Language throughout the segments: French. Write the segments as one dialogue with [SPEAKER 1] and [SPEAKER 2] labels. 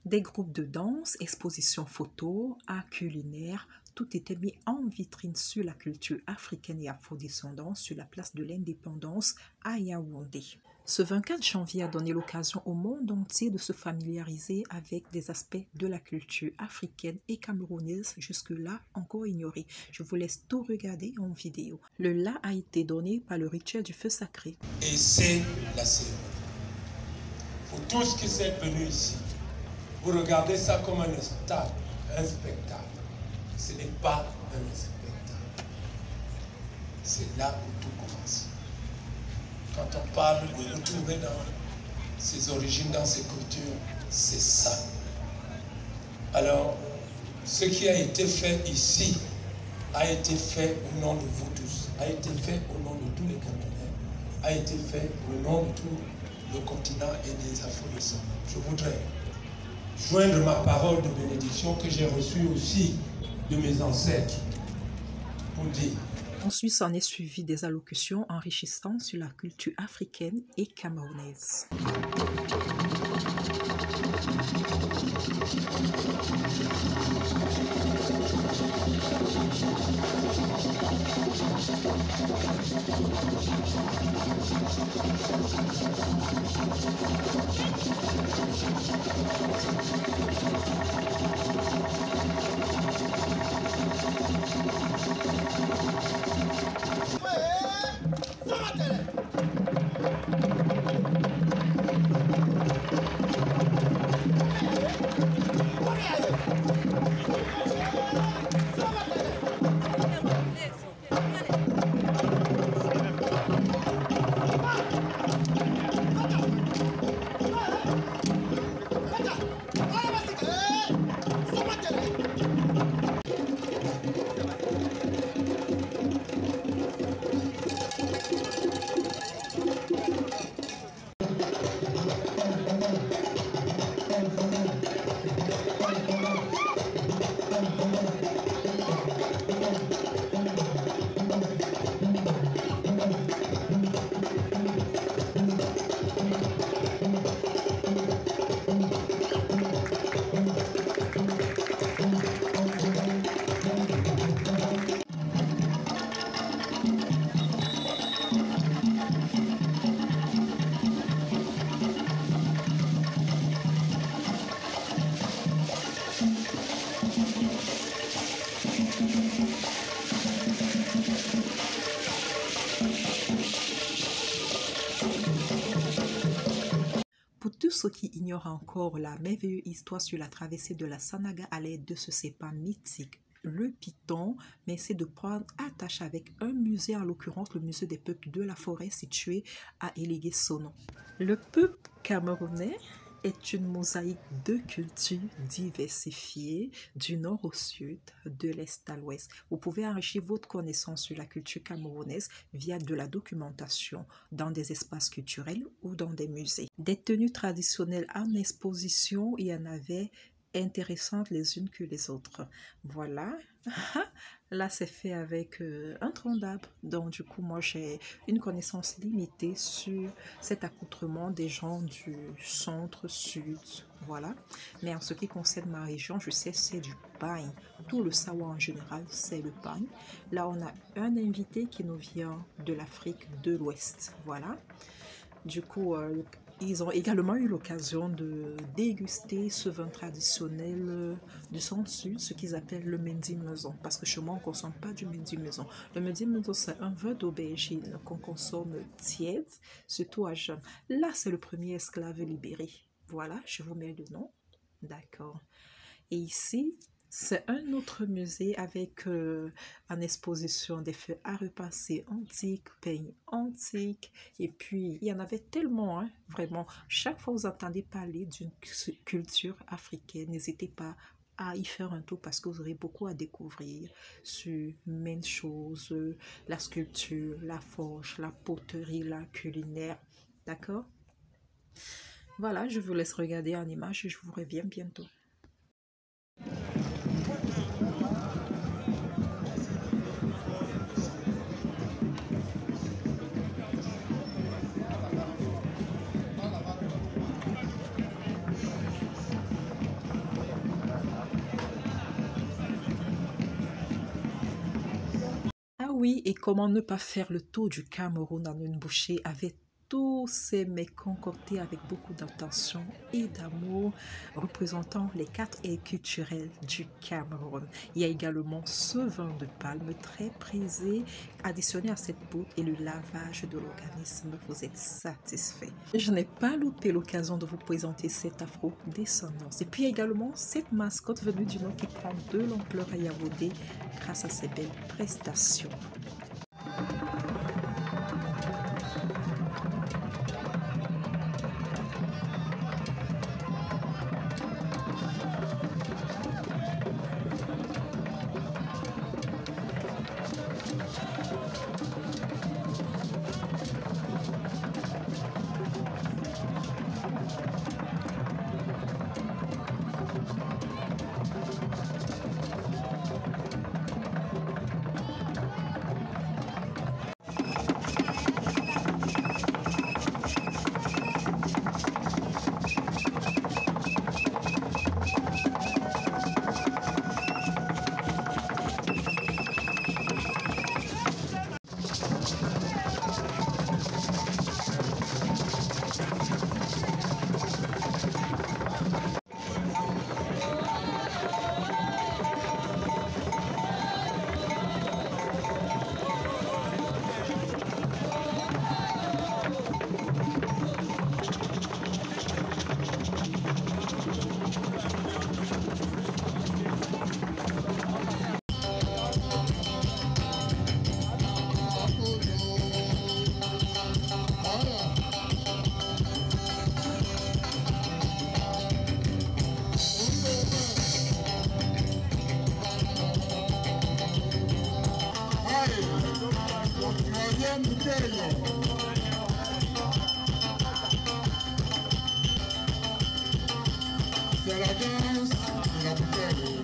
[SPEAKER 1] Des groupes de danse, expositions photos, art culinaire, tout était mis en vitrine sur la culture africaine et afrodescendante sur la place de l'Indépendance à Yaoundé. Ce 24 janvier a donné l'occasion au monde entier de se familiariser avec des aspects de la culture africaine et camerounaise jusque-là encore ignorés. Je vous laisse tout regarder en vidéo. Le la a été donné par le rituel du feu sacré.
[SPEAKER 2] Et c'est la cérémonie. Vous tous qui êtes venus ici, vous regardez ça comme un spectacle. Ce n'est pas un spectacle. C'est là où tout commence. Quand on parle de retrouver dans ses origines, dans ses cultures, c'est ça. Alors, ce qui a été fait ici a été fait au nom de vous tous, a été fait au nom de tous les Camerounais, a été fait au nom de tout le continent et des Afro-descendants. Je voudrais joindre ma parole de bénédiction que j'ai reçue aussi de mes ancêtres pour dire.
[SPEAKER 1] Ensuite, s'en est suivi des allocutions enrichissantes sur la culture africaine et camerounaise. Pour tous ceux qui ignorent encore la merveilleuse histoire sur la traversée de la Sanaga à l'aide de ce serpent mythique, le python, mais c'est de prendre attache avec un musée, en l'occurrence le musée des peuples de la forêt situé à Elégué-Sono. Le peuple camerounais est une mosaïque de cultures diversifiées du nord au sud, de l'est à l'ouest. Vous pouvez enrichir votre connaissance sur la culture camerounaise via de la documentation dans des espaces culturels ou dans des musées. Des tenues traditionnelles en exposition, il y en avait intéressantes les unes que les autres. Voilà. Là, c'est fait avec un tronc d'arbre. Donc, du coup, moi, j'ai une connaissance limitée sur cet accoutrement des gens du centre-sud. Voilà. Mais en ce qui concerne ma région, je sais c'est du pain. Tout le Sawa en général, c'est le pain. Là, on a un invité qui nous vient de l'Afrique de l'Ouest. Voilà. Du coup, ils ont également eu l'occasion de déguster ce vin traditionnel du centre-sud, ce qu'ils appellent le Mendi Maison. Parce que chez moi, on ne consomme pas du Mendi Maison. Le Mendi Maison, c'est un vin d'aubergine qu'on consomme tiède, surtout à jeun. Là, c'est le premier esclave libéré. Voilà, je vous mets le nom. D'accord. Et ici, c'est un autre musée avec en exposition des feux à repasser antiques, peignes antiques. Et puis, il y en avait tellement, hein, vraiment. Chaque fois que vous entendez parler d'une culture africaine, n'hésitez pas à y faire un tour parce que vous aurez beaucoup à découvrir sur maintes choses, la sculpture, la forge, la poterie, la culinaire. D'accord? Voilà, je vous laisse regarder en image et je vous reviens bientôt. Oui, et comment ne pas faire le tour du Cameroun en une bouchée avec tous ces mets concoctés avec beaucoup d'attention et d'amour, représentant les 4 ailes culturelles du Cameroun. Il y a également ce vin de palme très prisé, additionné à cette poudre et le lavage de l'organisme. Vous êtes satisfait. Je n'ai pas loupé l'occasion de vous présenter cette afro-descendance. Et puis également cette mascotte venue du Nord qui prend de l'ampleur à Yaoundé grâce à ses belles prestations.
[SPEAKER 3] C'est la danse de la bouteille.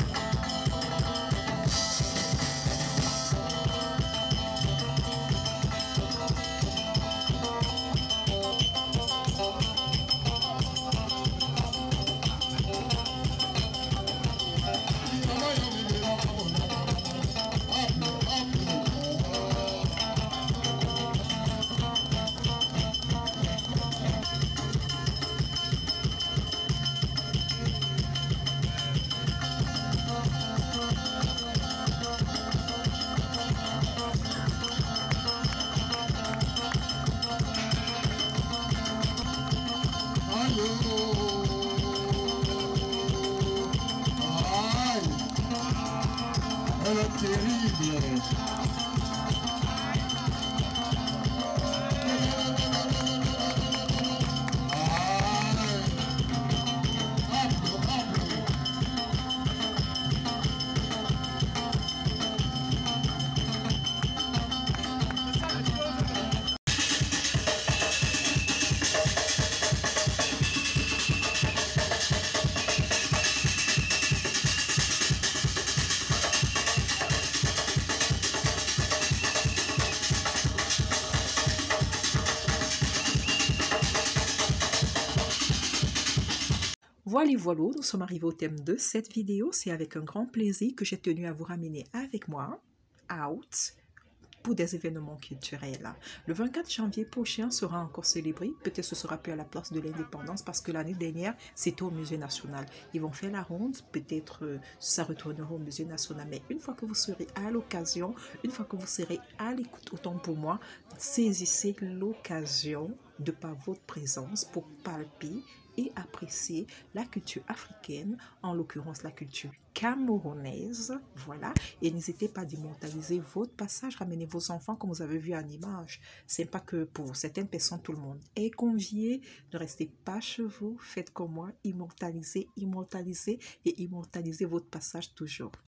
[SPEAKER 3] Elle est terrible.
[SPEAKER 1] Voilà, nous sommes arrivés au thème de cette vidéo. C'est avec un grand plaisir que j'ai tenu à vous ramener avec moi, out, pour des événements culturels. Le 24 janvier prochain sera encore célébré. Peut-être ce sera plus à la place de l'indépendance parce que l'année dernière, c'était au musée national. Ils vont faire la ronde. Peut-être ça retournera au musée national. Mais une fois que vous serez à l'occasion, une fois que vous serez à l'écoute, autant pour moi, saisissez l'occasion de par votre présence pour palper et apprécier la culture africaine, en l'occurrence la culture camerounaise, voilà, et n'hésitez pas d'immortaliser votre passage, ramenez vos enfants comme vous avez vu en image, c'est pas que pour certaines personnes, tout le monde est convié, ne restez pas chez vous, faites comme moi, immortalisez et immortalisez votre passage toujours.